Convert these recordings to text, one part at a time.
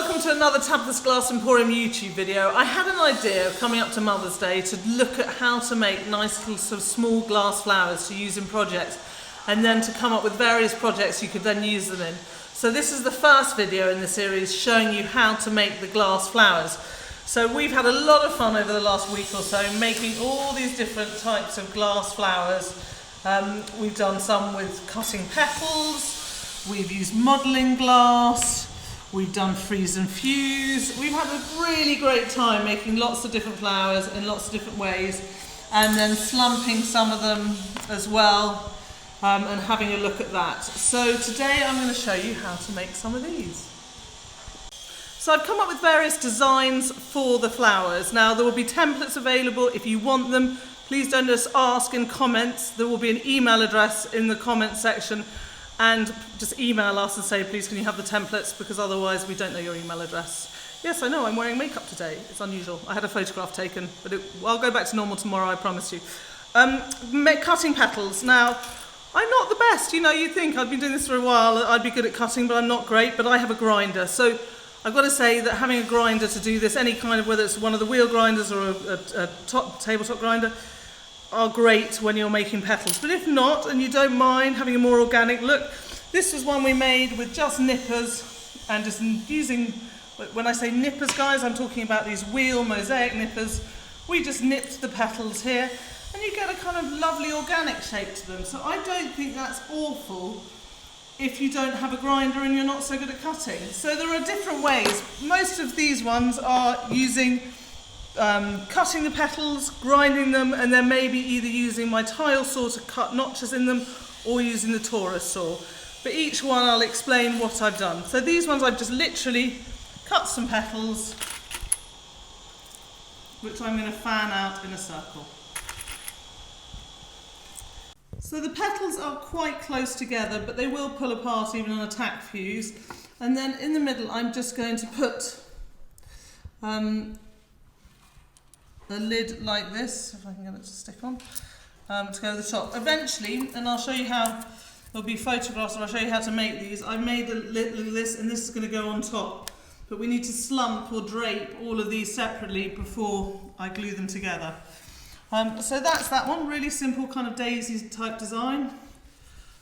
welcome to another Tabitha's Glass Emporium YouTube video. I had an idea coming up to Mother's Day to look at how to make nice little sort of small glass flowers to use in projects, and then to come up with various projects you could then use them in. So this is the first video in the series showing you how to make the glass flowers. So we've had a lot of fun over the last week or so making all these different types of glass flowers. We've done some with cutting petals, we've used modelling glass, we've done freeze and fuse. We've had a really great time making lots of different flowers in lots of different ways, and then slumping some of them as well, and having a look at that. So today I'm going to show you how to make some of these. So I've come up with various designs for the flowers. Now there will be templates available if you want them. Please don't just ask in comments. There will be an email address in the comments section, and just email us and say, please can you have the templates, because otherwise we don't know your email address. Yes, I know, I'm wearing makeup today. It's unusual. I had a photograph taken, but I'll go back to normal tomorrow, I promise you. Cutting petals. Now, I'm not the best. You know, you think I've been doing this for a while, I'd be good at cutting, but I'm not great, but I have a grinder. So I've got to say that having a grinder to do this, any kind of, whether it's one of the wheel grinders or a tabletop grinder, are great when you're making petals. But if not, and you don't mind having a more organic look, this was one we made with just nippers, and just using, when I say nippers guys, I'm talking about these wheel mosaic nippers. We just nipped the petals here, and you get a kind of lovely organic shape to them. So I don't think that's awful if you don't have a grinder and you're not so good at cutting. So there are different ways. Most of these ones are using cutting the petals, grinding them, and then maybe either using my tile saw to cut notches in them, or using the Taurus saw. But each one I'll explain what I've done. So these ones I've just literally cut some petals, which I'm going to fan out in a circle. So the petals are quite close together, but they will pull apart even on a tack fuse. And then in the middle I'm just going to put a lid like this, if I can get it to stick on, to go to the top. Eventually, and I'll show you how, there'll be photographs, or I'll show you how to make these. I've made a lid of this, and this is going to go on top. But we need to slump or drape all of these separately before I glue them together. So that's that one, really simple kind of daisy type design.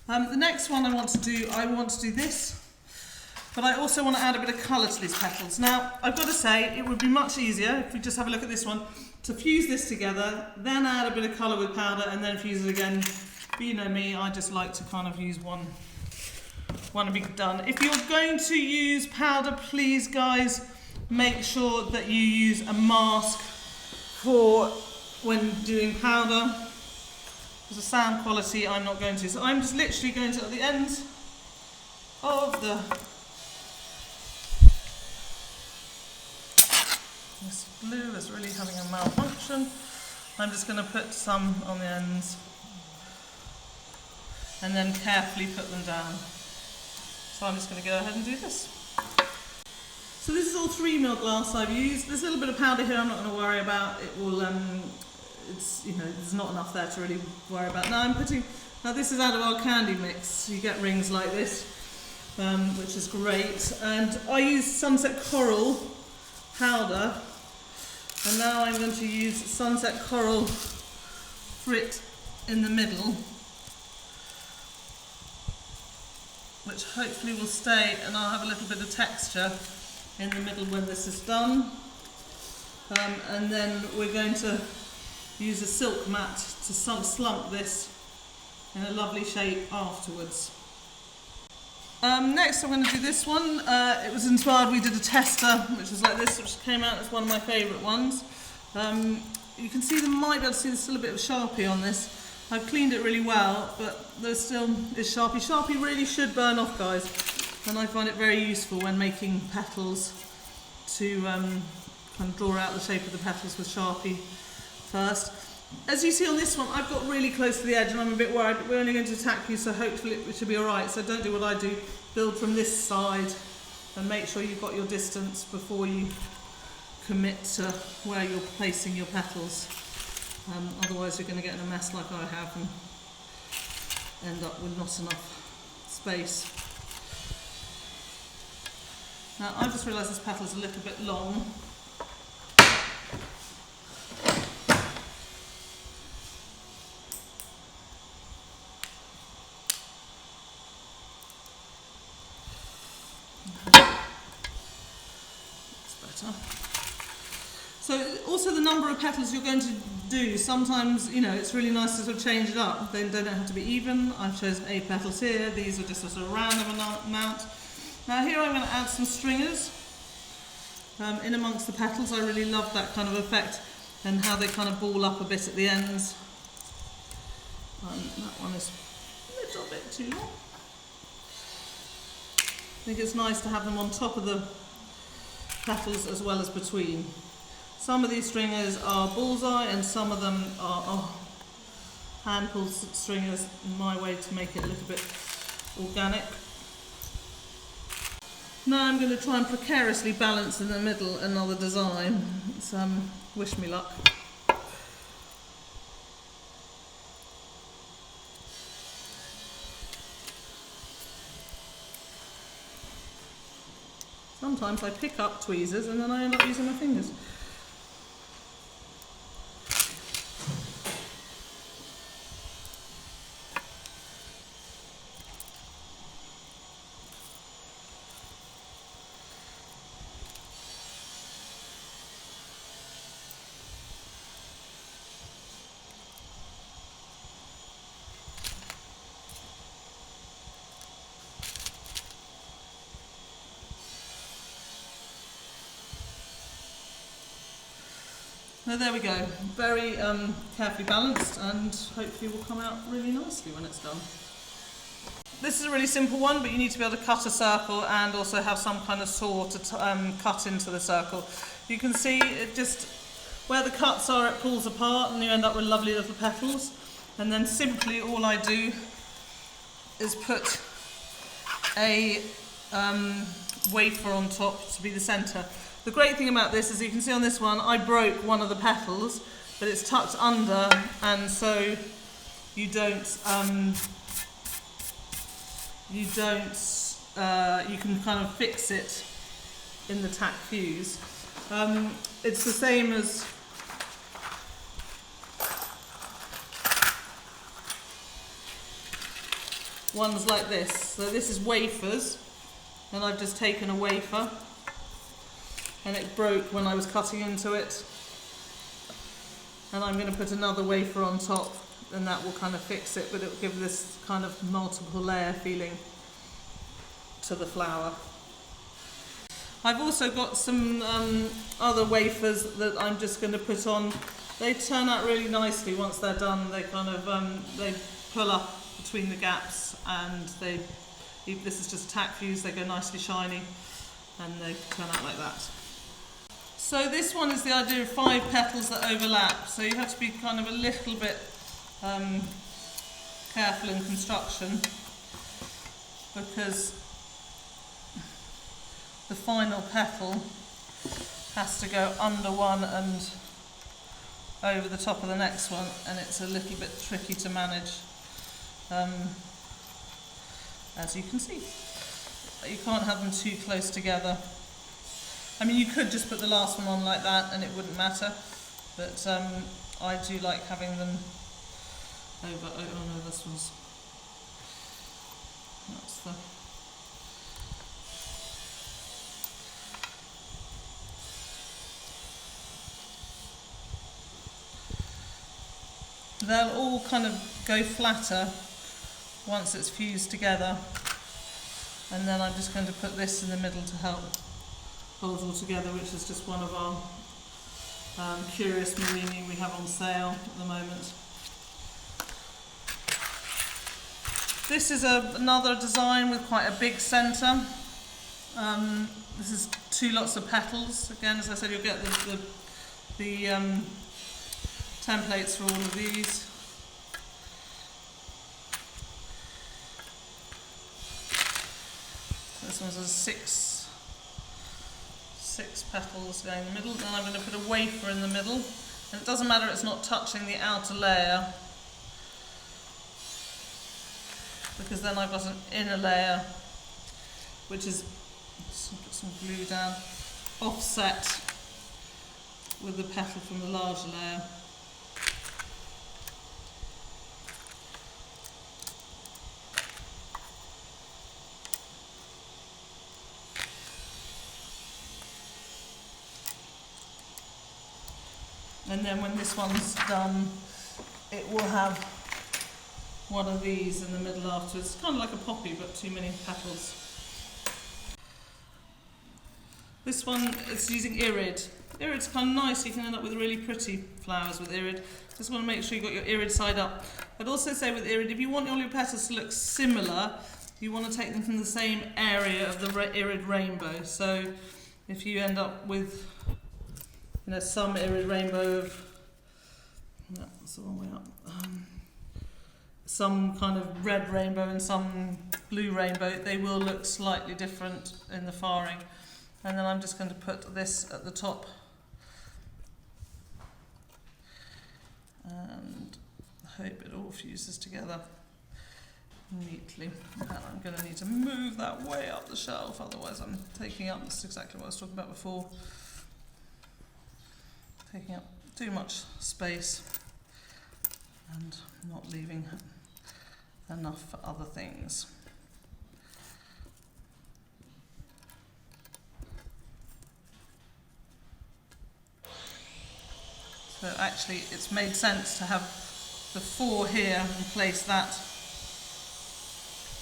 The next one I want to do this. But I also want to add a bit of colour to these petals. Now, I've got to say, it would be much easier, if we just have a look at this one, to fuse this together, then add a bit of colour with powder, and then fuse it again. But you know me, I just like to kind of use one and be done. If you're going to use powder, please guys, make sure that you use a mask for when doing powder. Because the sound quality, I'm not going to. So I'm just literally going to, at the end of this glue is really having a malfunction. I'm just going to put some on the ends and then carefully put them down. So I'm just going to go ahead and do this. So this is all 3mm glass I've used. There's a little bit of powder here I'm not going to worry about. It will, it's, you know, there's not enough there to really worry about. Now this is out of our candy mix. You get rings like this, which is great. And I use Sunset Coral powder. And now I'm going to use Sunset Coral Frit in the middle, which hopefully will stay, and I'll have a little bit of texture in the middle when this is done. And then we're going to use a silk mat to slump this in a lovely shape afterwards. Next I'm going to do this one. It was inspired, we did a tester which was like this, which came out as one of my favourite ones. You can see, might be able to see there's still a bit of Sharpie on this. I've cleaned it really well, but there still is Sharpie. Sharpie really should burn off guys, and I find it very useful when making petals to kind of draw out the shape of the petals with Sharpie first. As you see on this one, I've got really close to the edge and I'm a bit worried. We're only going to tack you, so hopefully it should be alright. So don't do what I do, build from this side and make sure you've got your distance before you commit to where you're placing your petals. Otherwise you're going to get in a mess like I have and end up with not enough space. Now I just realised this petal is a little bit long. That's better. So also the number of petals you're going to do, sometimes, you know, it's really nice to sort of change it up. They don't have to be even. I've chosen 8 petals here. These are just a sort of random amount. Now here I'm going to add some stringers in amongst the petals. I really love that kind of effect and how they kind of ball up a bit at the ends. That one is a little bit too long. I think it's nice to have them on top of the petals as well as between. Some of these stringers are bullseye and some of them are hand pulled stringers, in my way, to make it a little bit organic. Now I'm going to try and precariously balance in the middle another design. It's wish me luck. Sometimes I pick up tweezers and then I end up using my fingers. So there we go, very carefully balanced, and hopefully will come out really nicely when it's done. This is a really simple one, but you need to be able to cut a circle and also have some kind of saw to cut into the circle. You can see it just, where the cuts are, it pulls apart and you end up with lovely little petals. And then simply all I do is put a wafer on top to be the centre. The great thing about this is you can see on this one I broke one of the petals, but it's tucked under, and so you can kind of fix it in the tack fuse. It's the same as ones like this. So this is wafers, and I've just taken a wafer. And it broke when I was cutting into it, and I'm going to put another wafer on top, and that will kind of fix it, but it will give this kind of multiple layer feeling to the flower. I've also got some other wafers that I'm just going to put on. They turn out really nicely once they're done. They kind of they pull up between the gaps, and this is just tack fuse. They go nicely shiny, and they turn out like that. So this one is the idea of 5 petals that overlap, so you have to be kind of a little bit careful in construction, because the final petal has to go under one and over the top of the next one, and it's a little bit tricky to manage, as you can see. You can't have them too close together. I mean, you could just put the last one on like that and it wouldn't matter, but I do like having them over. Oh no, this one's, that's the. They'll all kind of go flatter once it's fused together, and then I'm just going to put this in the middle to help hold all together, which is just one of our Curious Marini we have on sale at the moment. This is another design with quite a big centre. This is 2 lots of petals. Again, as I said, you'll get the templates for all of these. This one's a 6 petals going in the middle. Then I'm going to put a wafer in the middle, and it doesn't matter, it's not touching the outer layer, because then I've got an inner layer which is Just put some glue down, offset with the petal from the larger layer. And then when this one's done, it will have one of these in the middle afterwards. It's kind of like a poppy, but too many petals. This one is using irid. Irid's kind of nice, you can end up with really pretty flowers with irid. Just want to make sure you've got your irid side up. I'd also say with irid, if you want all your petals to look similar, you want to take them from the same area of the irid rainbow. So if you end up with some irid rainbow of, that's the wrong way up, some kind of red rainbow and some blue rainbow, they will look slightly different in the faring. And then I'm just going to put this at the top. And hope it all fuses together neatly. And I'm going to need to move that way up the shelf, otherwise I'm taking up, this is exactly what I was talking about before, taking up too much space and not leaving enough for other things. So actually it's made sense to have the 4 here and place that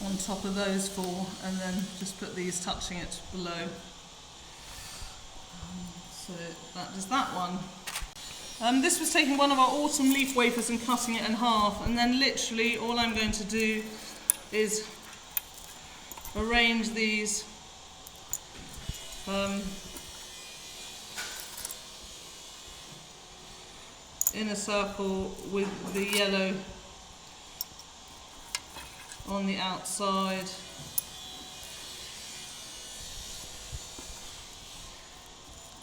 on top of those 4 and then just put these touching it below. So that is that one. This was taking one of our autumn leaf wafers and cutting it in half, and then literally all I'm going to do is arrange these in a circle with the yellow on the outside.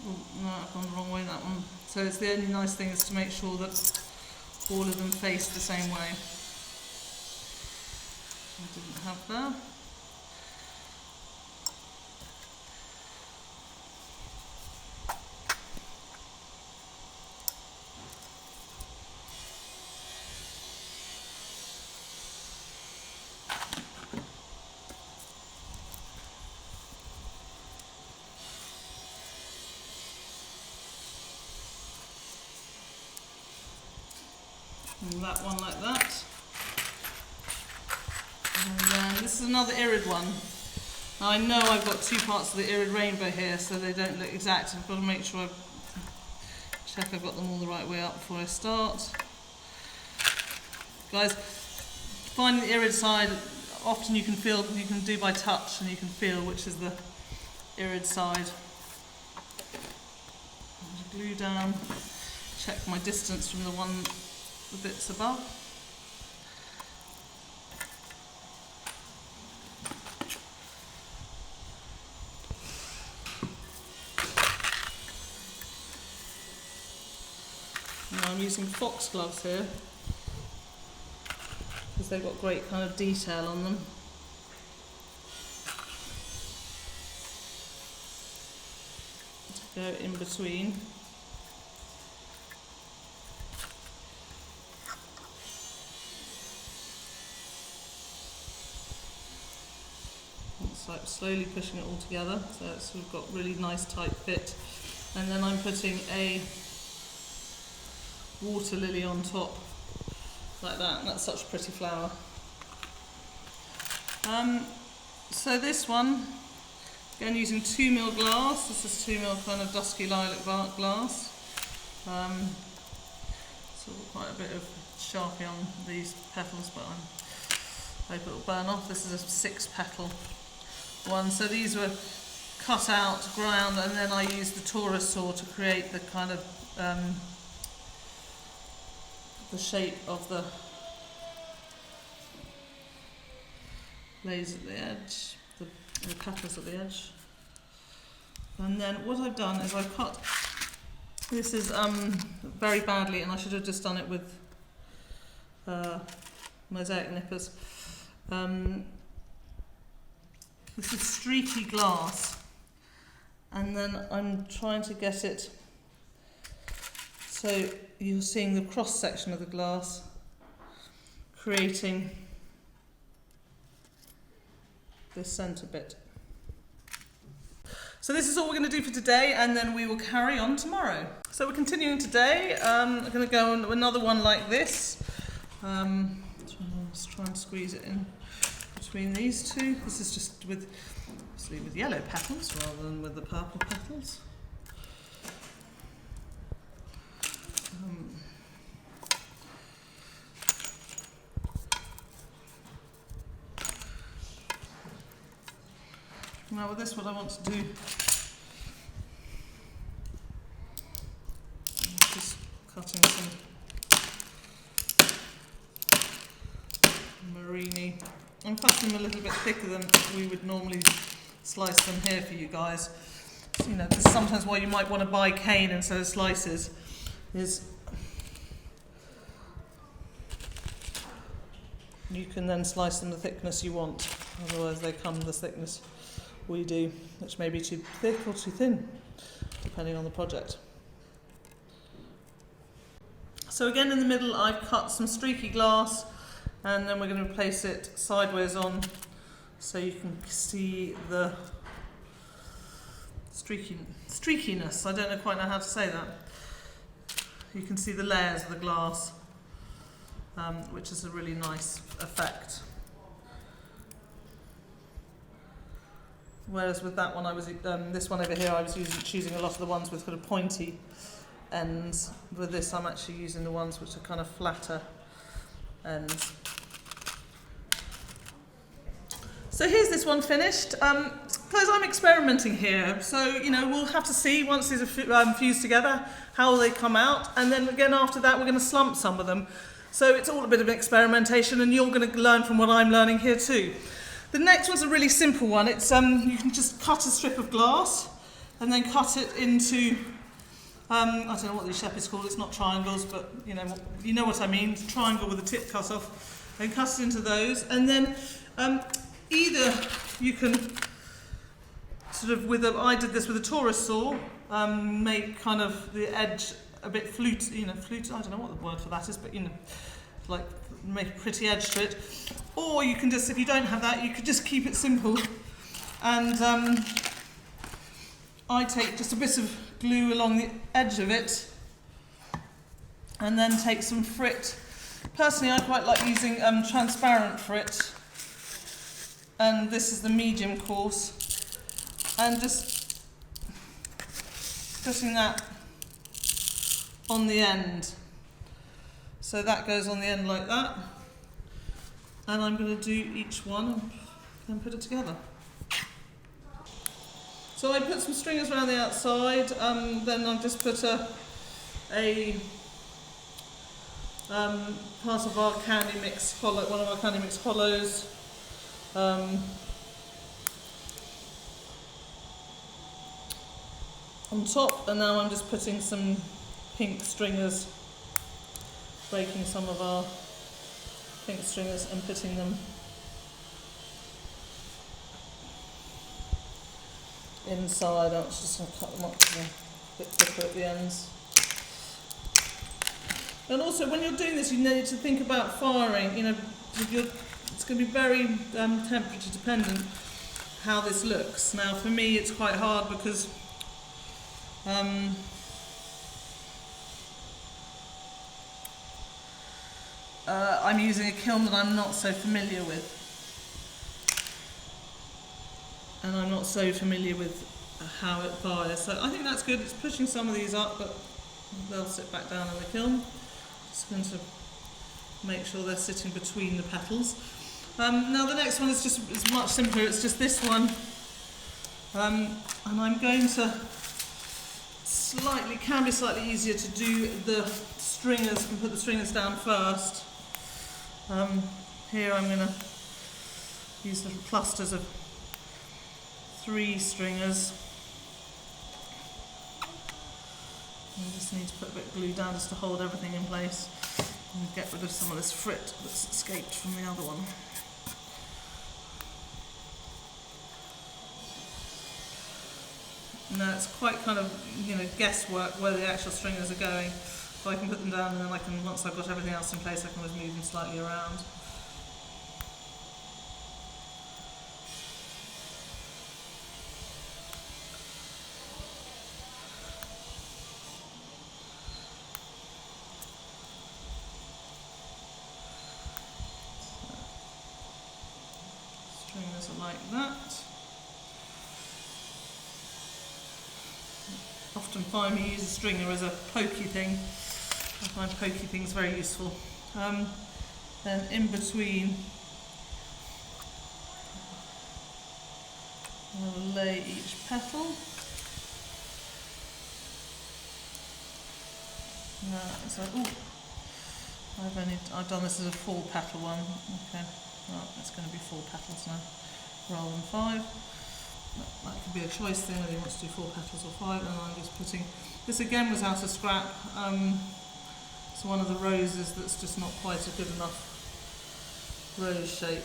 Oh, no, I've gone the wrong way, that one. So it's the only nice thing is to make sure that all of them face the same way. I didn't have that. And that one like that. And then this is another irid one. Now I know I've got 2 parts of the irid rainbow here, so they don't look exact. I've got to make sure check I've got them all the right way up before I start. Guys, finding the irid side, often you can feel, you can do by touch and you can feel which is the irid side. Glue down, check my distance from the bits above. Now I'm using foxgloves here because they've got great kind of detail on them. To go in between. It's like slowly pushing it all together, so it's sort of got really nice tight fit. And then I'm putting a water lily on top, like that, and that's such a pretty flower. So this one, again using 2mm glass, this is 2mm kind of dusky lilac glass. So quite a bit of Sharpie on these petals, but I hope it will burn off. This is a 6 petal one, so these were cut out, ground, and then I used the Taurus saw to create the kind of the shape of the lays at the edge, the petals at the edge. And then what I've done is I've cut, this is very badly, and I should have just done it with mosaic nippers. This is streaky glass, and then I'm trying to get it so you're seeing the cross section of the glass, creating this centre bit. So this is all we're going to do for today, and then we will carry on tomorrow. So we're continuing today. I'm going to go on another one like this. Let's try and squeeze it in between these two. This is just with, obviously, with yellow petals rather than with the purple petals. Now with this, what I want to do, I'm just cutting some Marini. I'm cutting them a little bit thicker than we would normally slice them here for you guys. So, you know, this is sometimes why you might want to buy cane instead of slices, is you can then slice them the thickness you want. Otherwise they come the thickness we do, which may be too thick or too thin, depending on the project. So again, in the middle I've cut some streaky glass, and then we're going to place it sideways on so you can see the streakiness. I don't quite know how to say that. You can see the layers of the glass, which is a really nice effect. Whereas with that one, I was this one over here, I was choosing a lot of the ones with kind of pointy ends. With this, I'm actually using the ones which are kind of flatter ends. So here's this one finished. Suppose I'm experimenting here, so you know we'll have to see once these are fused together how they come out, and then again after that we're going to slump some of them. So it's all a bit of experimentation, and you're going to learn from what I'm learning here too. The next one's a really simple one. It's you can just cut a strip of glass and then cut it into I don't know what these Shepherds call. It's not triangles, but you know what I mean. It's a triangle with a tip cut off, and cut it into those, and then either you can sort of I did this with a Taurus saw, make kind of the edge a bit flute. I don't know what the word for that is, but like make a pretty edge to it. Or you can just, if you don't have that, you could just keep it simple. And I take just a bit of glue along the edge of it, and then take some frit. Personally, I quite like using transparent frit, and this is the medium course, and just putting that on the end. So that goes on the end like that, and I'm going to do each one and then put it together. So I put some stringers around the outside, then I've just put a part of our candy mix hollow, one of our candy mix hollows, on top, and now I'm just putting some pink stringers, breaking some of our pink stringers and putting them inside. I'm just going to cut them up a bit thicker at the ends. And also, when you're doing this, you need to think about firing. It's going to be very temperature dependent how this looks. Now, for me, it's quite hard because I'm using a kiln that I'm not so familiar with, and I'm not so familiar with how it fires. So I think that's good. It's pushing some of these up, but they'll sit back down in the kiln. Just going to make sure they're sitting between the petals. Now the next one is much simpler. It's just this one, and I'm going to can be slightly easier to do the stringers and put the stringers down first. Here I'm going to use little clusters of 3 stringers. I just need to put a bit of glue down just to hold everything in place and get rid of some of this frit that's escaped from the other one. Now it's quite kind of, guesswork where the actual stringers are going. So I can put them down and then I can, once I've got everything else in place, I can always move them slightly around. Stringers are like that. Often find me use a stringer as a pokey thing. I find pokey things very useful. Then in between, I'll lay each petal. So, I've done this as a 4 petal one. Okay, well, it's going to be 4 petals now, rather than 5. That could be a choice thing whether you want to do 4 petals or 5, and I'm just putting, this again was out of scrap, it's one of the roses that's just not quite a good enough rose shape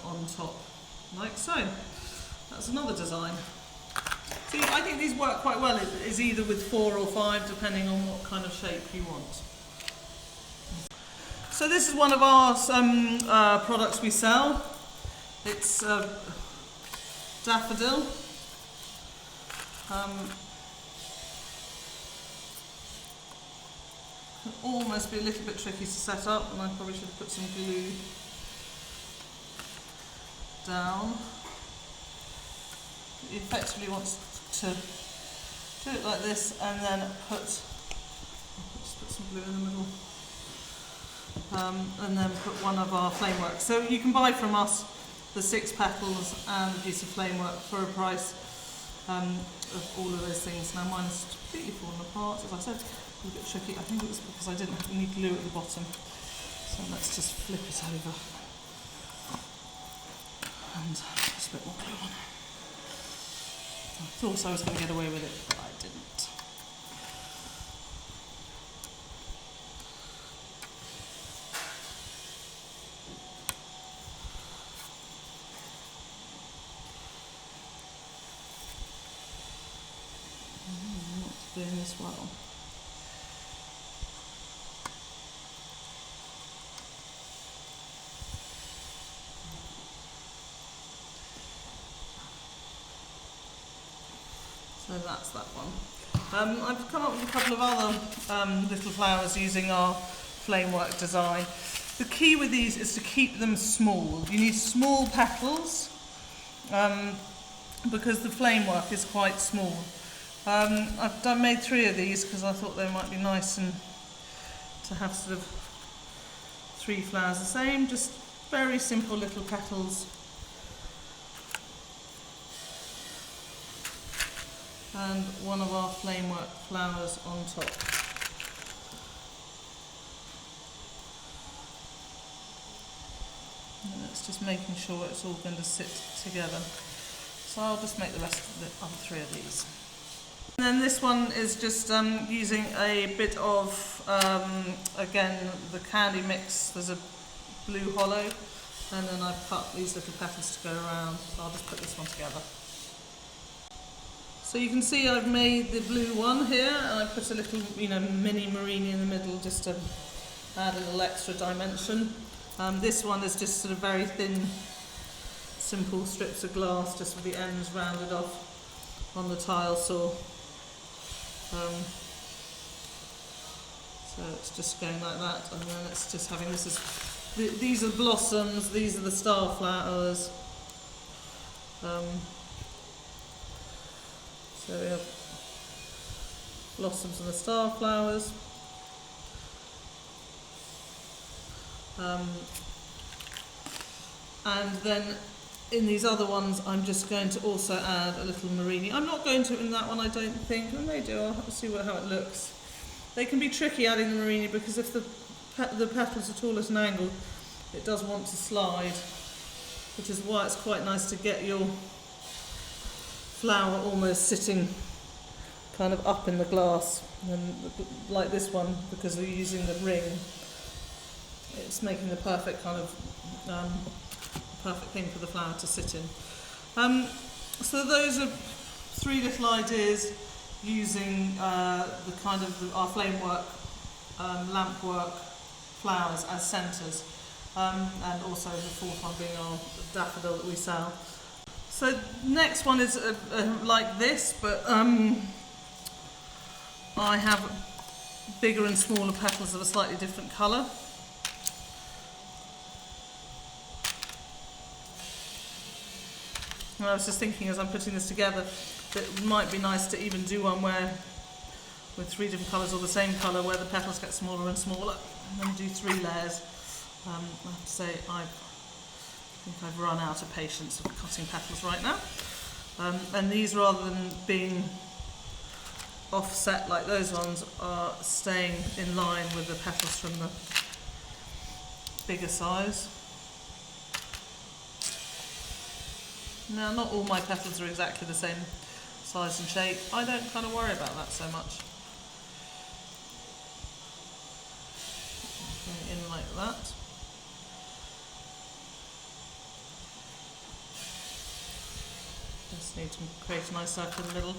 on top, like so. That's another design. See, I think these work quite well, it is either with 4 or 5 depending on what kind of shape you want. So this is one of our products we sell. It's daffodil. Can almost be a little bit tricky to set up, and I probably should have put some glue down. You effectively want to do it like this, and then just put some glue in the middle, and then put one of our flamework. So you can buy from us the 6 petals and a piece of flamework for a price of all of those things. Now mine is completely fallen apart, as I said, a little bit tricky. I think it was because I didn't have any glue at the bottom. So let's just flip it over and just a bit more glue on. I thought I was going to get away with it, but I didn't. Doing this well. So that's that one. I've come up with a couple of other little flowers using our flamework design. The key with these is to keep them small. You need small petals because the flamework is quite small. I've made 3 of these because I thought they might be nice and to have sort of 3 flowers the same, just very simple little petals. And one of our flamework flowers on top. And it's just making sure it's all going to sit together. So I'll just make the rest of the other 3 of these. And then this one is just using a bit of, again, the candy mix. There's a blue hollow, and then I've cut these little petals to go around. So I'll just put this one together. So you can see I've made the blue one here, and I put a little, mini Marini in the middle just to add a little extra dimension. This one is just sort of very thin, simple strips of glass, just with the ends rounded off on the tile saw. So it's just going like that, and then it's just having these are blossoms, these are the star flowers. So we have blossoms and the star flowers. And then in these other ones I'm just going to also add a little Marini. I'm not going to in that one, I don't think. I may do, I'll have to see how it looks. They can be tricky adding the Marini because if the petals are tall at an angle, it does want to slide, which is why it's quite nice to get your flower almost sitting kind of up in the glass, and like this one, because we're using the ring, it's making the perfect kind of perfect thing for the flower to sit in. So those are three little ideas using the kind of our flame work, lamp work flowers as centres, and also the fourth one being our daffodil that we sell. So next one is like this, but I have bigger and smaller petals of a slightly different colour. And I was just thinking as I'm putting this together that it might be nice to even do one where with three different colours or the same colour where the petals get smaller and smaller, and then do 3 layers. I have to say I think I've run out of patience of cutting petals right now. And these, rather than being offset like those ones, are staying in line with the petals from the bigger size. Now, not all my petals are exactly the same size and shape. I don't kind of worry about that so much. Going in like that. Just need to create a nice circle in the middle.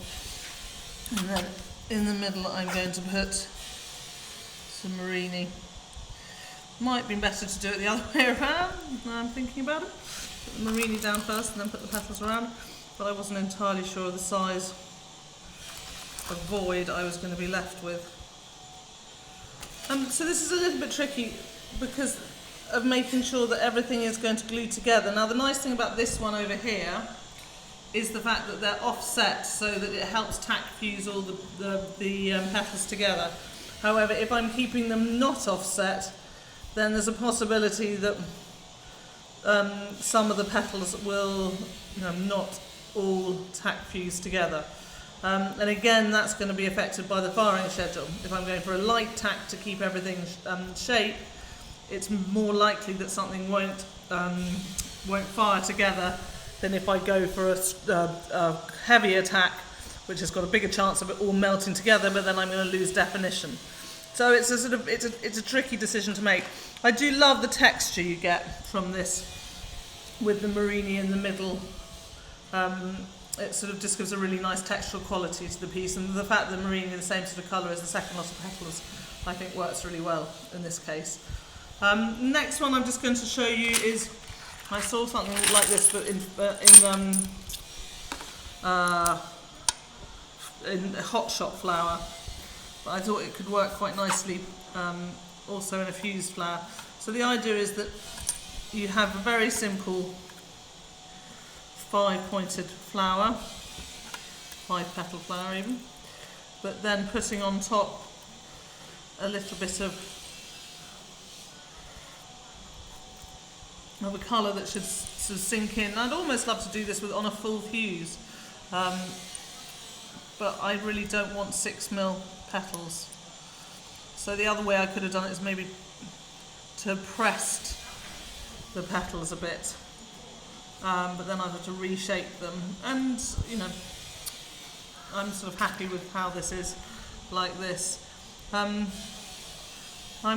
And then in the middle I'm going to put some Morini. Might be better to do it the other way around, now I'm thinking about it. Put the Morini down first and then put the petals around, but I wasn't entirely sure of the size of void I was going to be left with. So this is a little bit tricky because of making sure that everything is going to glue together. Now the nice thing about this one over here is the fact that they're offset so that it helps tack fuse all the petals together. However, if I'm keeping them not offset, then there's a possibility that some of the petals will not all tack fuse together. And again, that's going to be affected by the firing schedule. If I'm going for a light tack to keep everything shape, it's more likely that something won't fire together than if I go for a heavier tack, which has got a bigger chance of it all melting together, but then I'm going to lose definition. So it's a tricky decision to make. I do love the texture you get from this with the Morini in the middle. It sort of just gives a really nice textural quality to the piece, and the fact that the Morini is the same sort of colour as the second lot of petals I think works really well in this case. Next one I'm just going to show you is, I saw something like this but in hot shot flower, but I thought it could work quite nicely also in a fused flower. So the idea is that you have a very simple 5-pointed flower, 5-petal flower even, but then putting on top a little bit of a colour that should sort of sink in. I'd almost love to do this on a full fuse, but I really don't want 6mm petals. So the other way I could have done it is maybe to have pressed the petals a bit, but then I'd have to reshape them, and I'm sort of happy with how this is like this. I'm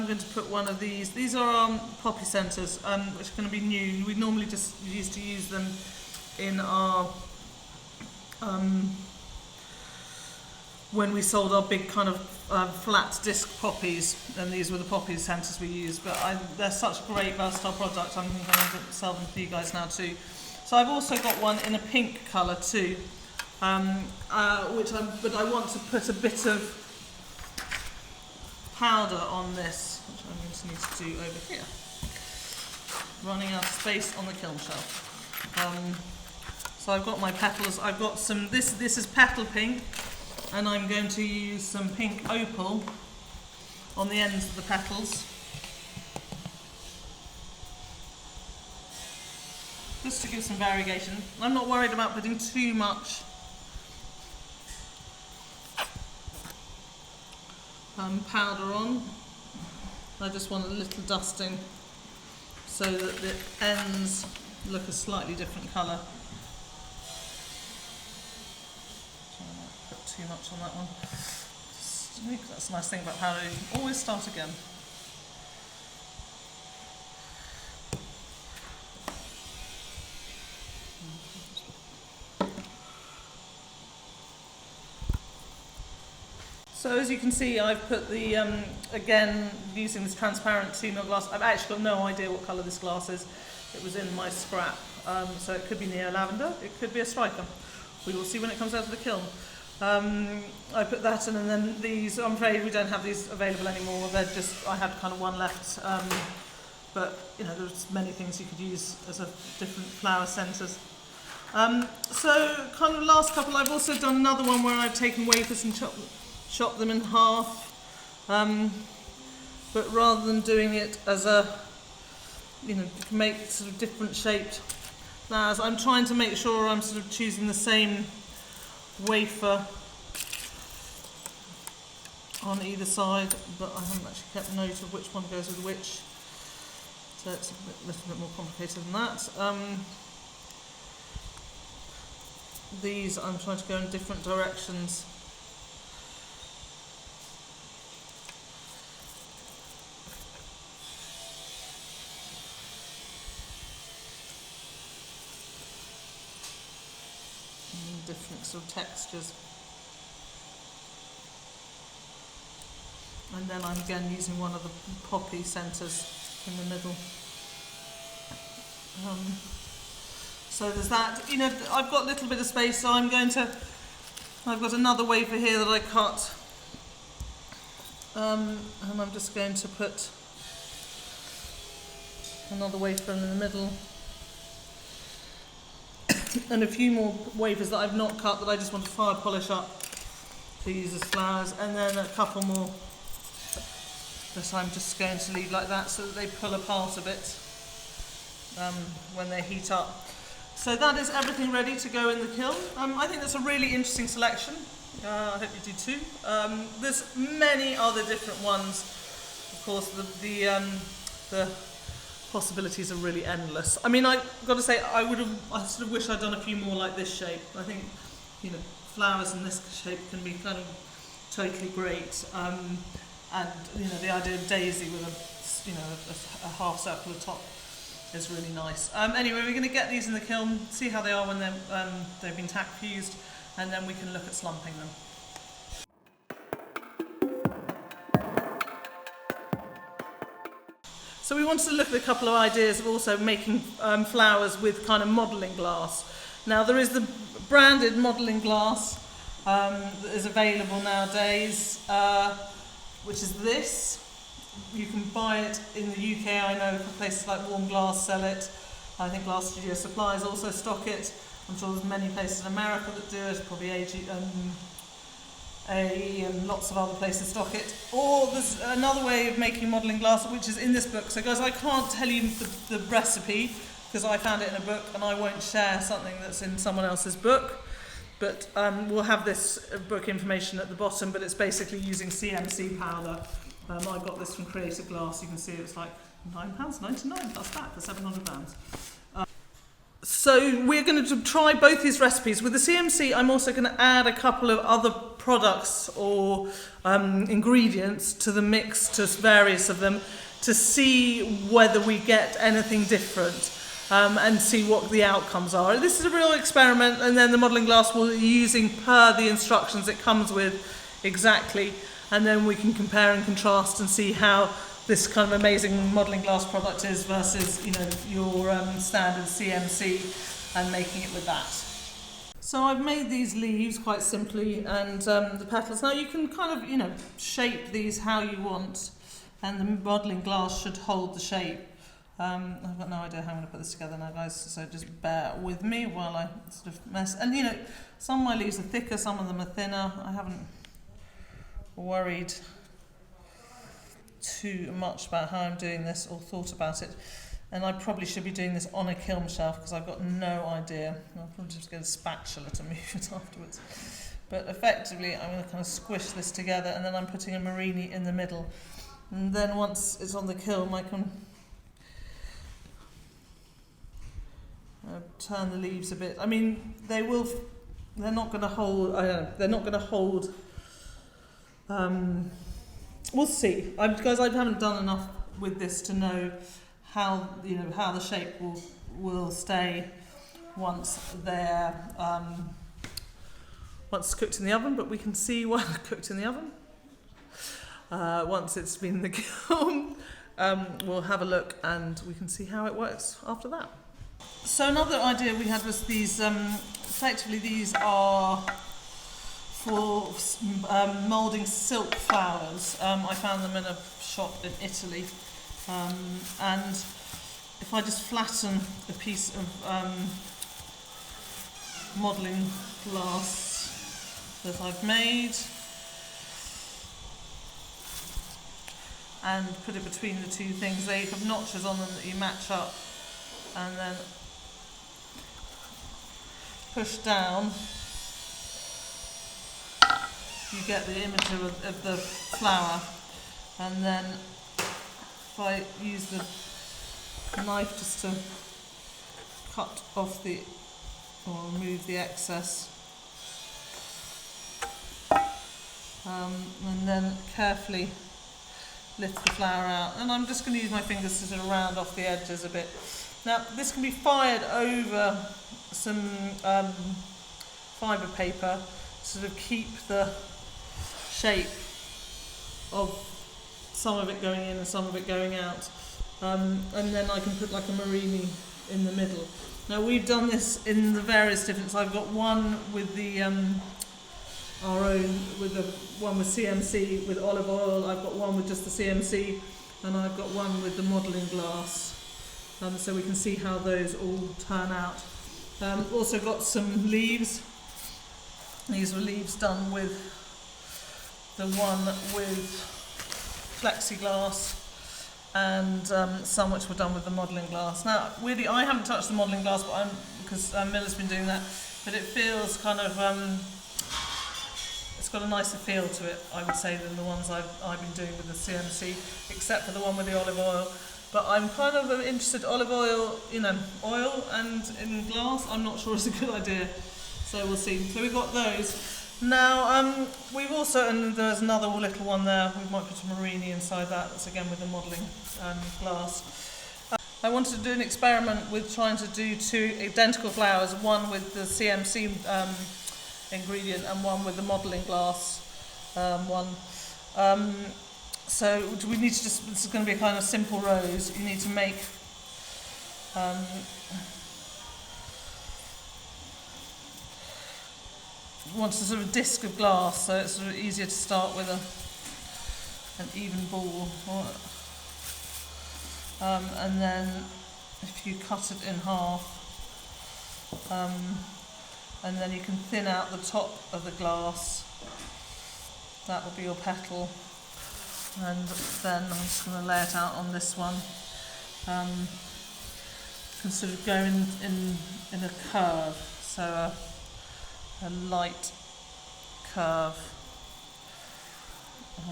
going to put one of these. These are poppy centres, which are going to be new. We normally just used to use them in our when we sold our big kind of flat disc poppies, and these were the poppy centres we used. But they're such a great versatile product. I'm going to sell them for you guys now too. So I've also got one in a pink colour too, but I want to put a bit of powder on this, which I'm going to need to do over here. Running out of space on the kiln shelf. So I've got my petals. I've got some. This is petal pink, and I'm going to use some pink opal on the ends of the petals, just to give some variegation. I'm not worried about putting too much powder on. I just want a little dusting so that the ends look a slightly different colour. Try not to put too much on that one. That's a nice thing about powder, you can always start again. So as you can see, I've put the, again, using this transparent 2mm glass. I've actually got no idea what colour this glass is. It was in my scrap. So it could be Neo Lavender, it could be a striker. We will see when it comes out of the kiln. I put that in, and then these, I'm afraid we don't have these available anymore. They're just, I had kind of one left. But, you know, there's many things you could use as a different flower centres. So kind of last couple, I've also done another one where I've taken wafers and chopped them in half, but rather than doing it as a, you know, you can make sort of different shaped flowers. I'm trying to make sure I'm sort of choosing the same wafer on either side, but I haven't actually kept note of which one goes with which, so it's a little bit more complicated than that. These I'm trying to go in different directions. Different sort of textures. And then I'm again using one of the poppy centres in the middle. So there's that. You know, I've got a little bit of space, so I've got another wafer here that I cut. And I'm just going to put another wafer in the middle. And a few more wafers that I've not cut that I just want to fire polish up to use as flowers, and then a couple more that I'm just going to leave like that so that they pull apart a bit when they heat up. So that is everything ready to go in the kiln. I think that's a really interesting selection. I hope you do too. There's many other different ones. Of course, the possibilities are really endless. I mean, I've got to say, I sort of wish I'd done a few more like this shape. I think, you know, flowers in this shape can be kind of totally great. And, you know, the idea of daisy with a half circular top is really nice. Anyway, we're going to get these in the kiln, see how they are when they've been tack fused, and then we can look at slumping them. So we wanted to look at a couple of ideas of also making flowers with kind of modelling glass. Now there is the branded modelling glass that is available nowadays, which is this. You can buy it in the UK, I know places like Warm Glass sell it. I think Glass Studio Supplies also stock it. I'm sure there's many places in America that do it, probably AE and lots of other places stock it. Or there's another way of making modelling glass, which is in this book. So guys, I can't tell you the recipe because I found it in a book, and I won't share something that's in someone else's book. But we'll have this book information at the bottom, but it's basically using CMC powder. I got this from Creative Glass. You can see it's like £9.99 plus that for 700 grams. So we're going to try both these recipes. With the CMC, I'm also going to add a couple of other products or ingredients to the mix, to various of them, to see whether we get anything different and see what the outcomes are. This is a real experiment, and then the modelling glass we'll be using per the instructions it comes with exactly, and then we can compare and contrast and see how this kind of amazing modelling glass product is versus, you know, your standard CMC, and making it with that. So I've made these leaves quite simply, and the petals. Now you can kind of, you know, shape these how you want, and the modelling glass should hold the shape. I've got no idea how I'm going to put this together now, guys, so just bear with me while I sort of mess. And, you know, some of my leaves are thicker, some of them are thinner. I haven't worried too much about how I'm doing this or thought about it, and I probably should be doing this on a kiln shelf because I've got no idea. I'll probably just get a spatula to move it afterwards, but effectively I'm going to kind of squish this together, and then I'm putting a Marini in the middle, and then once it's on the kiln I can turn the leaves a bit. I mean, they're not going to hold, I don't know, they're not going to hold. We'll see. Guys, I haven't done enough with this to know how, you know, how the shape will stay once they're once it's cooked in the oven. But we can see while it's cooked in the oven. once it's been in the kiln. We'll have a look and we can see how it works after that. So another idea we had was these, effectively these are for moulding silk flowers. I found them in a shop in Italy, and if I just flatten a piece of modelling glass that I've made and put it between the two things, they have notches on them that you match up, and then push down, you get the image of the flower. And then if I use the knife just to cut off or remove the excess, and then carefully lift the flower out, and I'm just going to use my fingers to sort of round off the edges a bit. Now this can be fired over some fibre paper to sort of keep the shape of some of it going in and some of it going out, and then I can put like a Marini in the middle. Now we've done this in the various different, I've got one with the our own, with the one with CMC with olive oil, I've got one with just the CMC, and I've got one with the modelling glass, so we can see how those all turn out. Also got some leaves. These were leaves done with the one with plexiglass, and some which were done with the modelling glass. Now, weirdly, I haven't touched the modelling glass, but because Miller's been doing that, but it feels kind of, it's got a nicer feel to it, I would say, than the ones I've been doing with the CMC, except for the one with the olive oil. But I'm kind of interested, olive oil, oil and in glass, I'm not sure it's a good idea. So we'll see. So we've got those. Now, we've also, and there's another little one there, we might put a Marini inside that, that's again with the modelling glass. I wanted to do an experiment with trying to do two identical flowers, one with the CMC ingredient and one with the modelling glass one. So we need to just, this is going to be a kind of simple rose. You need to make want a sort of disc of glass, so it's sort of easier to start with an even ball. And then if you cut it in half, and then you can thin out the top of the glass, that will be your petal. And then I'm just going to lay it out on this one. You can sort of go in a curve, so a light curve. So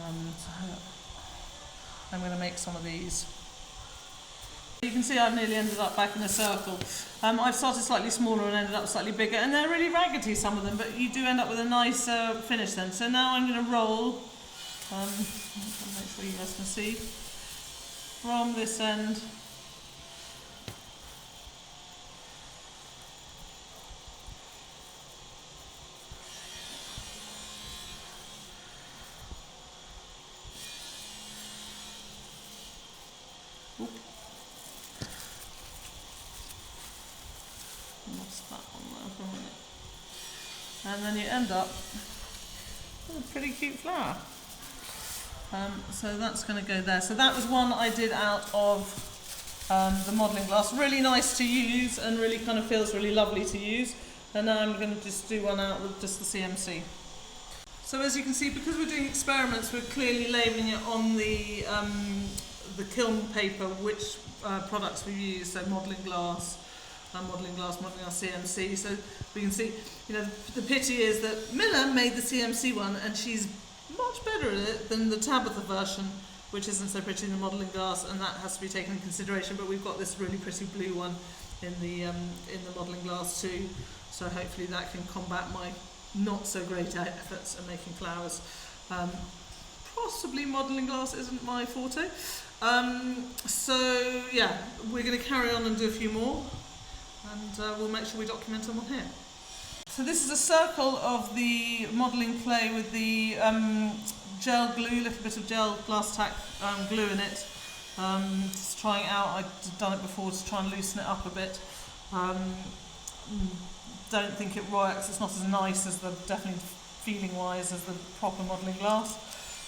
I'm going to make some of these. You can see I've nearly ended up back in a circle. I've started slightly smaller and ended up slightly bigger, and they're really raggedy, some of them, but you do end up with a nice finish then. So now I'm going to roll, make sure you guys can see, from this end and then you end up with a pretty cute flower. So that's going to go there. So that was one I did out of the modelling glass. Really nice to use and really kind of feels really lovely to use. And now I'm going to just do one out with just the CMC. So as you can see, because we're doing experiments, we're clearly labelling it on the kiln paper which products we use. So modelling glass, modelling glass CMC. So we can see, the pity is that Miller made the CMC one and she's much better at it than the Tabitha version, which isn't so pretty in the modelling glass, and that has to be taken into consideration. But we've got this really pretty blue one in the modelling glass too. So hopefully that can combat my not so great efforts at making flowers. Possibly modelling glass isn't my forte. So yeah, we're going to carry on and do a few more, and we'll make sure we document them on here. So this is a circle of the modelling clay with the gel glue, a little bit of gel glass tack glue in it. Just trying it out. I've done it before to try and loosen it up a bit. Don't think it works. It's not as nice as the, definitely feeling wise, as the proper modelling glass.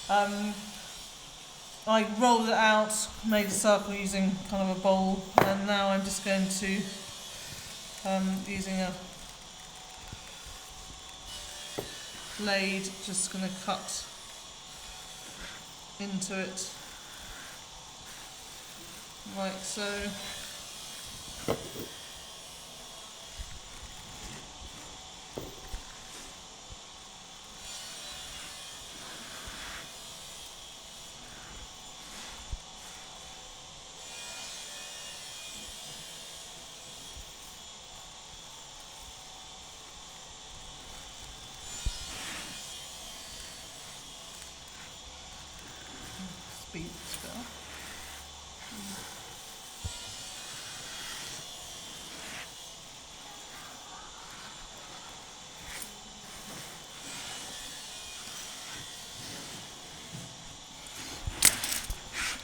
I rolled it out, made a circle using kind of a bowl, and now I'm just going to using a blade, just going to cut into it like so. Speed spell.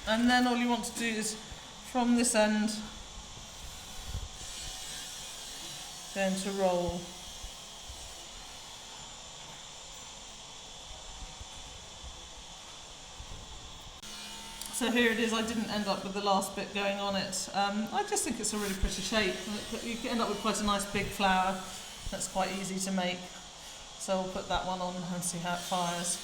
And then all you want to do is, from this end, going to roll. So here it is. I didn't end up with the last bit going on it. I just think it's a really pretty shape. You end up with quite a nice big flower that's quite easy to make. So we'll put that one on and see how it fires.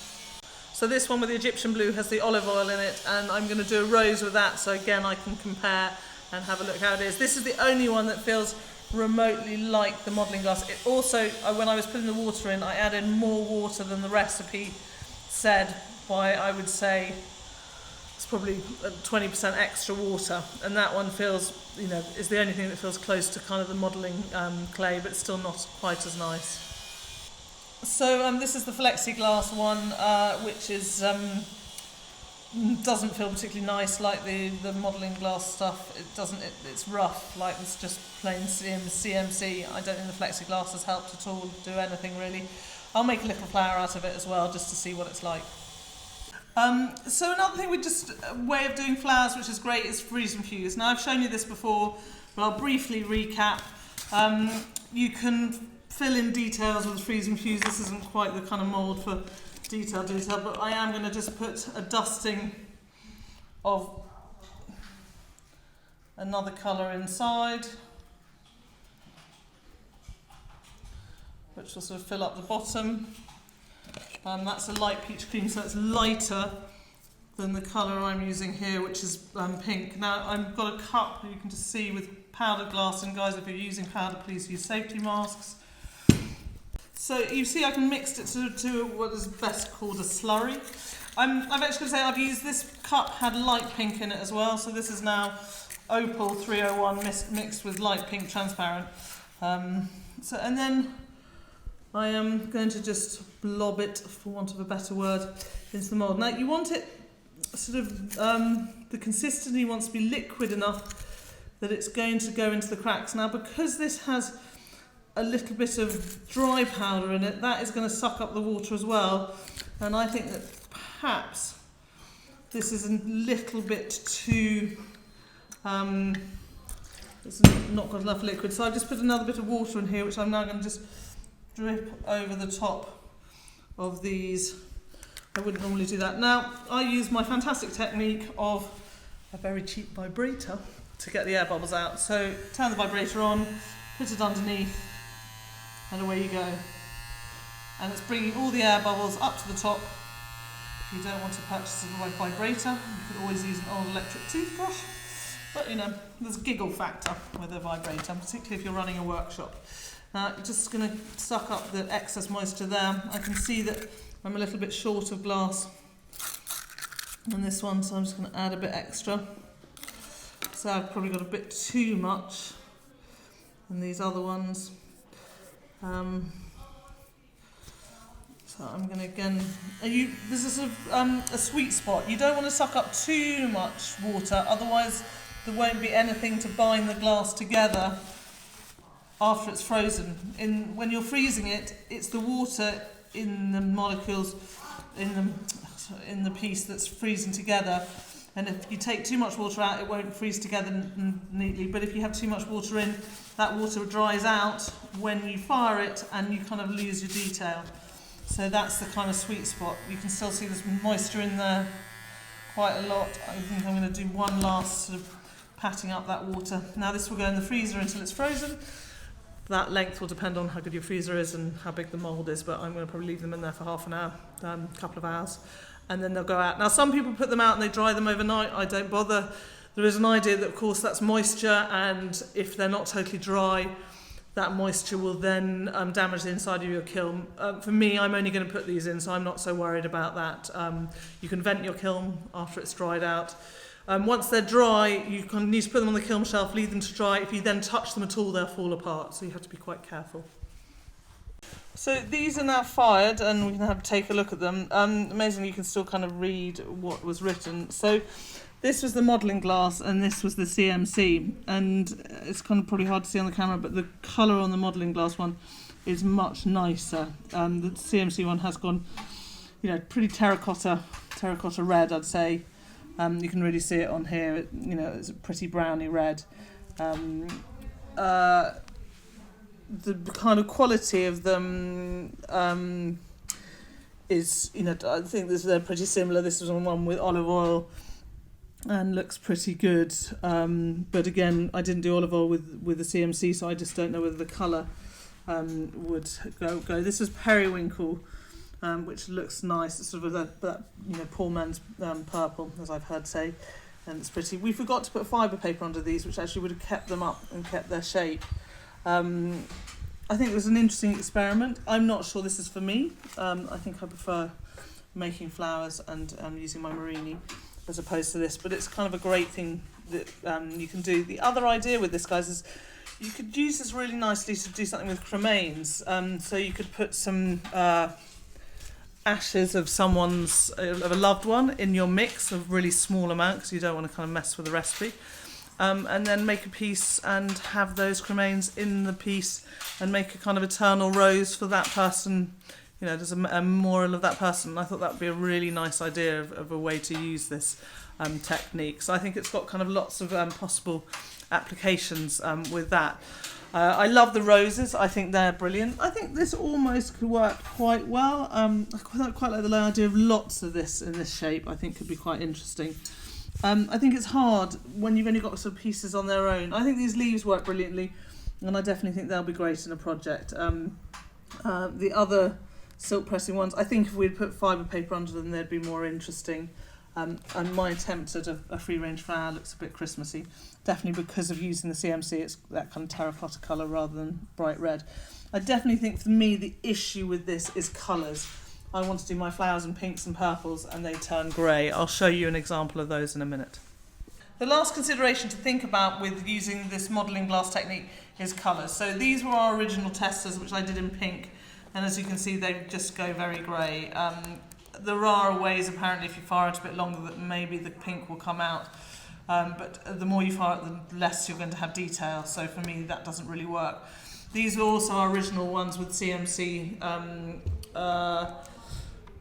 So this one with the Egyptian blue has the olive oil in it, and I'm going to do a rose with that, so again I can compare and have a look how it is. This is the only one that feels remotely like the modelling glass. It also, when I was putting the water in, I added more water than the recipe said. Why I would say it's probably 20% extra water, and that one feels, you know, is the only thing that feels close to kind of the modelling clay, but still not quite as nice. So this is the Flexiglass one, which is doesn't feel particularly nice like the modelling glass stuff. It doesn't. It's rough, like it's just plain CMC. I don't think the Flexiglass has helped at all do anything really. I'll make a little flower out of it as well, just to see what it's like. So another thing way of doing flowers, which is great, is freeze and fuse. Now I've shown you this before, but I'll briefly recap. You can fill in details with freeze and fuse. This isn't quite the kind of mould for detail, but I am going to just put a dusting of another colour inside, which will sort of fill up the bottom. That's a light peach cream, so it's lighter than the colour I'm using here, which is pink. Now I've got a cup you can just see with powdered glass, and guys, if you're using powder, please use safety masks. So you see I can mix it to what is best called a slurry. I've actually got to say I've used this cup, had light pink in it as well, so this is now Opal 301 mixed with light pink transparent. And then I am going to just blob it, for want of a better word, into the mould. Now you want it sort of, the consistency wants to be liquid enough that it's going to go into the cracks. Now because this has a little bit of dry powder in it, that is going to suck up the water as well, and I think that perhaps this is a little bit too, it's not got enough liquid, so I've just put another bit of water in here, which I'm now going to just drip over the top of these. I wouldn't normally do that. Now I use my fantastic technique of a very cheap vibrator to get the air bubbles out. So turn the vibrator on, put it underneath, and away you go. And it's bringing all the air bubbles up to the top. If you don't want to purchase a vibrator, you could always use an old electric toothbrush. But you know, there's a giggle factor with a vibrator, particularly if you're running a workshop. Now you're just going to suck up the excess moisture there. I can see that I'm a little bit short of glass on this one, so I'm just going to add a bit extra. So I've probably got a bit too much in these other ones. So I'm going to again, this is a sweet spot. You don't want to suck up too much water, otherwise there won't be anything to bind the glass together after it's frozen. When you're freezing it, it's the water in the molecules in the piece that's freezing together. And if you take too much water out, it won't freeze together neatly. But if you have too much water in, that water dries out when you fire it and you kind of lose your detail. So that's the kind of sweet spot. You can still see there's moisture in there quite a lot. I think I'm going to do one last sort of patting up that water. Now this will go in the freezer until it's frozen. That length will depend on how good your freezer is and how big the mould is, but I'm going to probably leave them in there for half an hour, a couple of hours, and then they'll go out. Now some people put them out and they dry them overnight. I don't bother. There is an idea that of course that's moisture, and if they're not totally dry, that moisture will then damage the inside of your kiln. For me, I'm only going to put these in, so I'm not so worried about that. You can vent your kiln after it's dried out. Once they're dry, you need to put them on the kiln shelf, leave them to dry. If you then touch them at all, they'll fall apart, so you have to be quite careful. So these are now fired, and we can take a look at them. Amazingly, you can still kind of read what was written. So this was the modelling glass, and this was the CMC. And it's kind of probably hard to see on the camera, but the colour on the modelling glass one is much nicer. The CMC one has gone, pretty terracotta red, I'd say. You can really see it on here. It's a pretty browny red. The kind of quality of them is, I think they're pretty similar. This was on one with olive oil and looks pretty good. But again, I didn't do olive oil with the CMC, so I just don't know whether the colour would go. This is periwinkle. Which looks nice. It's sort of that poor man's purple, as I've heard say, and it's pretty. We forgot to put fibre paper under these, which actually would have kept them up and kept their shape. I think it was an interesting experiment. I'm not sure this is for me. I think I prefer making flowers and using my Marini as opposed to this, but it's kind of a great thing that you can do. The other idea with this, guys, is you could use this really nicely to do something with cremains. So you could put some ashes of of a loved one in your mix, of really small amount, because you don't want to kind of mess with the recipe, and then make a piece and have those cremains in the piece and make a kind of eternal rose for that person. There's a memorial of that person. I thought that would be a really nice idea of a way to use this technique. So I think it's got kind of lots of possible applications with that. I love the roses. I think they're brilliant. I think this almost could work quite well. I quite like the idea of lots of this in this shape. I think could be quite interesting. I think it's hard when you've only got sort of pieces on their own. I think these leaves work brilliantly, and I definitely think they'll be great in a project. The other silk pressing ones, I think if we'd put fibre paper under them, they'd be more interesting. And my attempt at a free-range flower looks a bit Christmassy, definitely because of using the CMC. It's that kind of terracotta colour rather than bright red. I definitely think for me the issue with this is colours. I want to do my flowers in pinks and purples and they turn grey. I'll show you an example of those in a minute. The last consideration to think about with using this modelling glass technique is colours. So these were our original testers, which I did in pink, and as you can see they just go very grey. There are ways, apparently, if you fire it a bit longer, that maybe the pink will come out. But the more you fire it, the less you're going to have detail. So for me, that doesn't really work. These are also our original ones with CMC.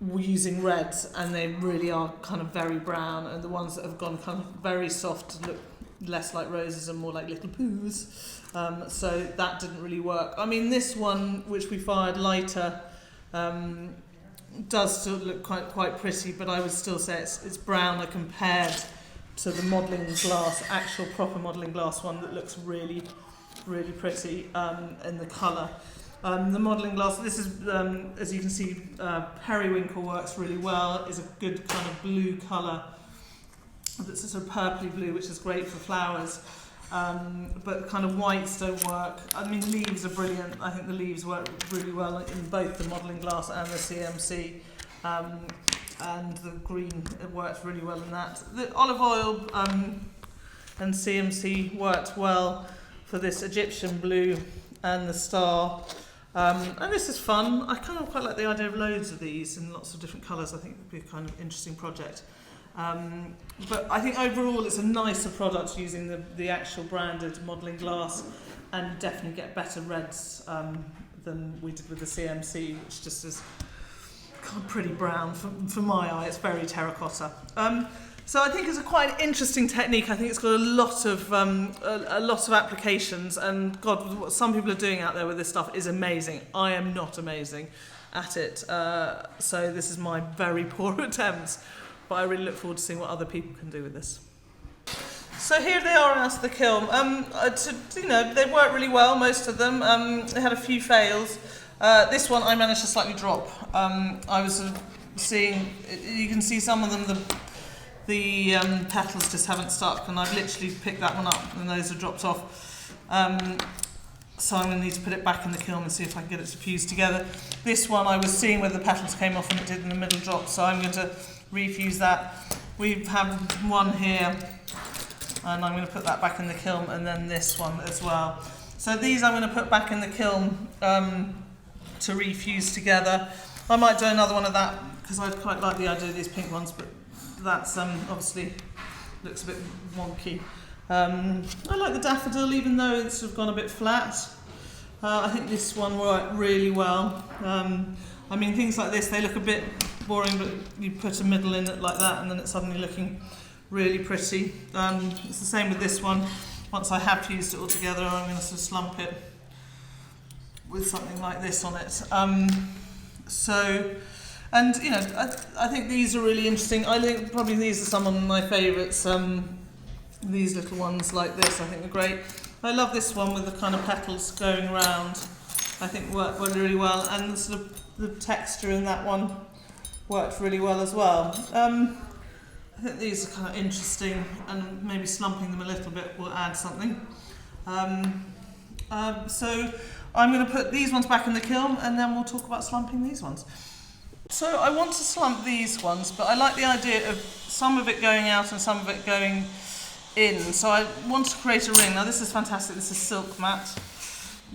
We're using reds, and they really are kind of very brown. And the ones that have gone kind of very soft look less like roses and more like little poos. So that didn't really work. I mean, this one, which we fired lighter, does still look quite pretty, but I would still say it's browner compared to the modelling glass, actual proper modelling glass one that looks really, really pretty in the colour. The modelling glass, this is, as you can see, periwinkle works really well. It's a good kind of blue colour. That's a sort of purpley blue, which is great for flowers. But kind of whites don't work. I mean, leaves are brilliant. I think the leaves work really well in both the modelling glass and the CMC. And the green, it works really well in that. The olive oil and CMC worked well for this Egyptian blue and the star. And this is fun. I kind of quite like the idea of loads of these in lots of different colours. I think it would be a kind of interesting project. But I think overall it's a nicer product using the actual branded modelling glass, and definitely get better reds than we did with the CMC, which just is pretty brown for my eye. It's very terracotta. So I think it's a quite interesting technique. I think it's got a lot of applications, and God, what some people are doing out there with this stuff is amazing. I am not amazing at it, so this is my very poor attempt, but I really look forward to seeing what other people can do with this. So here they are out of the kiln. They worked really well, most of them. They had a few fails. This one I managed to slightly drop. I was sort of seeing, you can see some of them, the petals just haven't stuck, and I've literally picked that one up and those are dropped off. So I'm going to need to put it back in the kiln and see if I can get it to fuse together. This one I was seeing where the petals came off and it did in the middle drop, so I'm going to refuse that. We have one here, and I'm going to put that back in the kiln, and then this one as well. So these I'm going to put back in the kiln to refuse together. I might do another one of that because I quite like the idea of these pink ones, but that's obviously looks a bit wonky. I like the daffodil, even though it's sort of gone a bit flat. I think this one worked really well. I mean, things like this, they look a bit boring, but you put a middle in it like that and then it's suddenly looking really pretty. It's the same with this one. Once I have fused it all together, I'm going to sort of slump it with something like this on it. And you know, I think these are really interesting. I think probably these are some of my favourites. These little ones like this, I think are great. I love this one with the kind of petals going around. I think worked really well, and sort of the texture in that one worked really well as well. I think these are kind of interesting, and maybe slumping them a little bit will add something. So I'm going to put these ones back in the kiln, and then we'll talk about slumping these ones. So I want to slump these ones, but I like the idea of some of it going out and some of it going in. So I want to create a ring. Now this is fantastic. This is silk mat,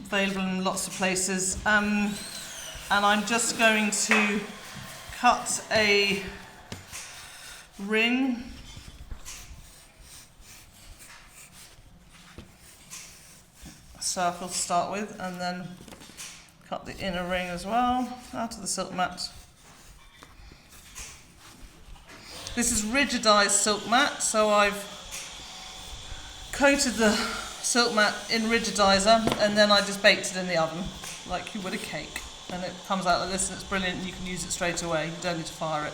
available in lots of places. And I'm just going to cut a ring. A circle to start with, and then cut the inner ring as well out of the silk mat. This is rigidized silk mat, so I've coated the silk mat in rigidizer and then I just baked it in the oven like you would a cake, and it comes out like this and it's brilliant. You can use it straight away, you don't need to fire it.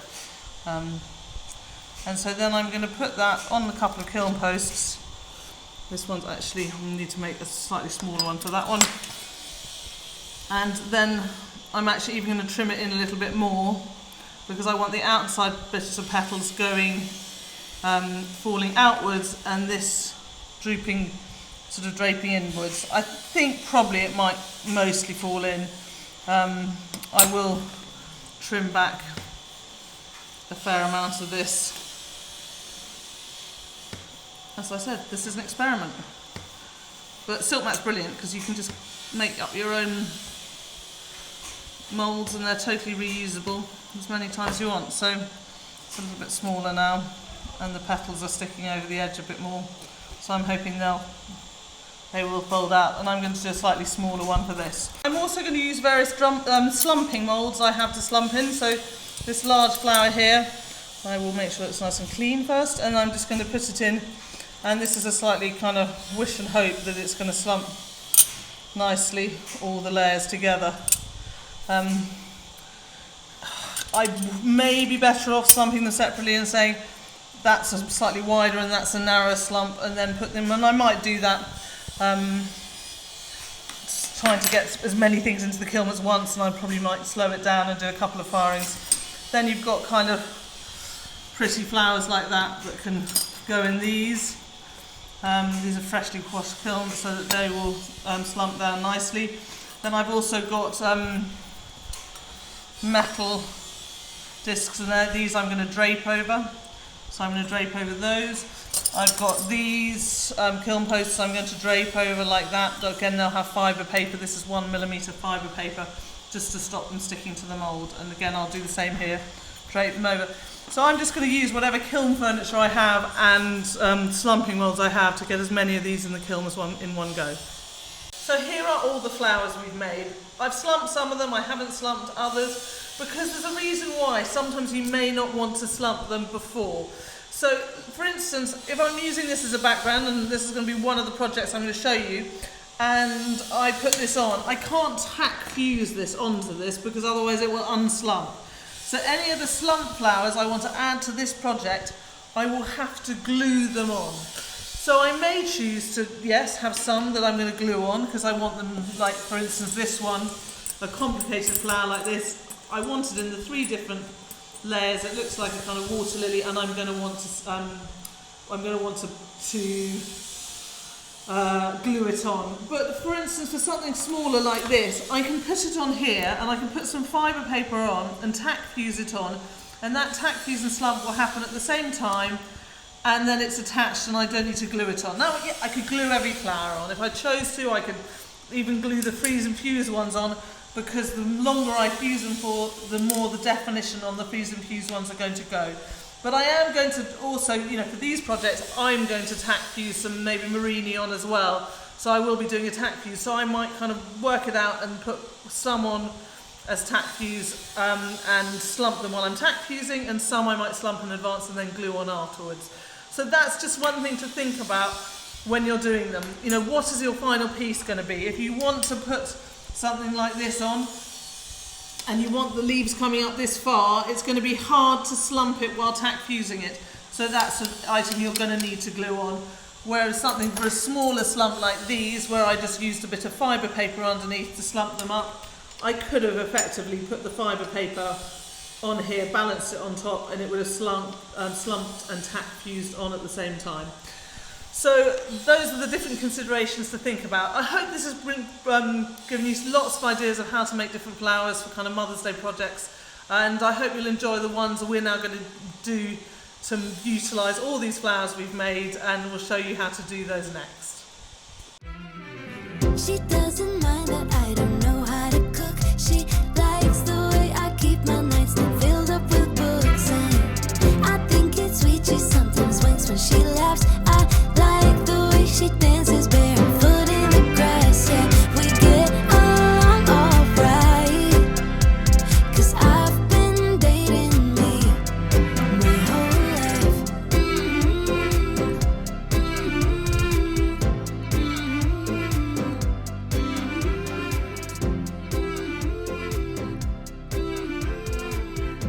And so then I'm going to put that on a couple of kiln posts. This one's actually, I need to make a slightly smaller one for that one. And then I'm actually even going to trim it in a little bit more, because I want the outside bits of petals going, falling outwards, and this drooping, sort of draping inwards. I think probably it might mostly fall in. I will trim back a fair amount of this. As I said, this is an experiment. But silk mat's brilliant because you can just make up your own moulds and they're totally reusable as many times as you want. So it's a little bit smaller now and the petals are sticking over the edge a bit more. So I'm hoping they will fold out, and I'm going to do a slightly smaller one for this. I'm also going to use various slumping moulds I have to slump in. So this large flower here, I will make sure it's nice and clean first, and I'm just going to put it in. And this is a slightly kind of wish and hope that it's going to slump nicely, all the layers together. I may be better off slumping them separately and saying that's a slightly wider and that's a narrower slump, and then put them, and I might do that, trying to get as many things into the kiln at once, and I probably might slow it down and do a couple of firings. Then you've got kind of pretty flowers like that that can go in these. These are freshly washed kilns so that they will slump down nicely. Then I've also got metal discs in there. These I'm going to drape over. So I'm going to drape over those. I've got these kiln posts I'm going to drape over like that. Again, they'll have fibre paper. This is 1mm fibre paper just to stop them sticking to the mould. And again, I'll do the same here, drape them over. So I'm just going to use whatever kiln furniture I have and slumping moulds I have to get as many of these in the kiln as in one go. So here are all the flowers we've made. I've slumped some of them, I haven't slumped others. because there's a reason why. Sometimes you may not want to slump them before. So, for instance, if I'm using this as a background, and this is going to be one of the projects I'm going to show you, and I put this on, I can't tack fuse this onto this because otherwise it will unslump. So any of the slump flowers I want to add to this project, I will have to glue them on. So I may choose to, yes, have some that I'm going to glue on because I want them, like for instance this one, a complicated flower like this, I want it in the 3 different layers. It looks like a kind of water lily, and I'm going to want to glue it on. But for instance, for something smaller like this, I can put it on here, and I can put some fibre paper on and tack fuse it on, and that tack fuse and slump will happen at the same time, and then it's attached and I don't need to glue it on. Now, yeah, I could glue every flower on. If I chose to, I could even glue the freeze and fuse ones on, because the longer I fuse them for, the more the definition on the freeze and fuse ones are going to go. But I am going to also, for these projects, I'm going to tack fuse some maybe Marini on as well. So I will be doing a tack fuse. So I might kind of work it out and put some on as tack fuse and slump them while I'm tack fusing, and some I might slump in advance and then glue on afterwards. So that's just one thing to think about when you're doing them. What is your final piece going to be? If you want to put something like this on, and you want the leaves coming up this far, it's going to be hard to slump it while tack fusing it. So that's an item you're going to need to glue on. Whereas something for a smaller slump like these, where I just used a bit of fibre paper underneath to slump them up, I could have effectively put the fibre paper on here, balanced it on top, and it would have slumped and tack fused on at the same time. So those are the different considerations to think about. I hope this has given you lots of ideas of how to make different flowers for kind of Mother's Day projects, and I hope you'll enjoy the ones that we're now going to do to utilise all these flowers we've made, and we'll show you how to do those next. She doesn't